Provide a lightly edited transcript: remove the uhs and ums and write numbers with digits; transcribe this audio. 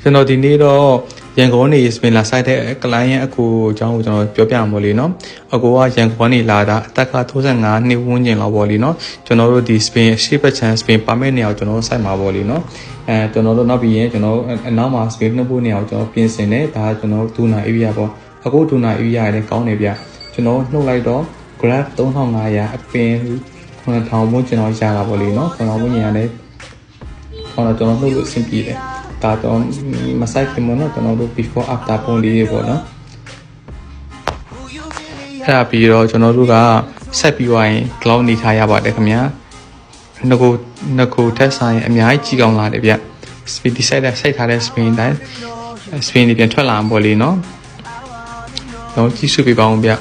ကျွန်တော်ဒီနေ့တော့ရန်ကုန်နေစပင်လာဆိုင်တဲ့ကလိုင်းရဲ့အကူအကြောင်းကိုကျွန်တော်ပြောပြမှာပေါ့လေနော်အကူကရန်ကုန်နေလာတာအသက်က35နှစ်ဝန်းကျင်လောက်ပေါ့လေနော်ကျွန်တော်တို့ဒီစပင်ရှေ့ဘက်ချန်စပင်ပါမစ်နေအောင်ကျွန်တော်စိုက်မှာပေါ့လေနော်ကျွန်တော်တို့နောက်ပြီးရင်ကျွန်တော်အနောက်မှာစပင်နှုတ်ဖို့နေအောင်ကျွန်တော်ပြင်ဆင်တယ်ဒါကျွန်တော်ဒူနာ area ပေါ့အခုဒူနာ area လည်းကောင်းနေဗျကျွန်တော်နှုတ်လိုက်တော့ graph 3500အပင်9000ဝန်းကျင်တော့ရတာပေါ့လေနော်9000ဝန်းကျင်ရတယ်ကျွန်တော်နှုတ်လို့အဆင်ပြေတယ်ဒါတော့မဆိုင်ခင်မနော်ကျွန်တော်တို့ before after ပုံလေးတွေပေါ့နော်အဲ့ဒါပြီးတော့ကျွန်တော်တို့ကဆက်ပြီးသွားရင် cloud နေထားရပါတယ်ခင်ဗျာငကိုထက်ဆိုင်အများကြီးကြီးကောင်းလာတယ်ဗျ speed ဒီ site စိုက်ထားတဲ့ spin တိုင်း spin တွေပြန်ထွက်လာမှာပေါ့လေနော်တော့ကြည့်စုပြပါအောင်ဗျ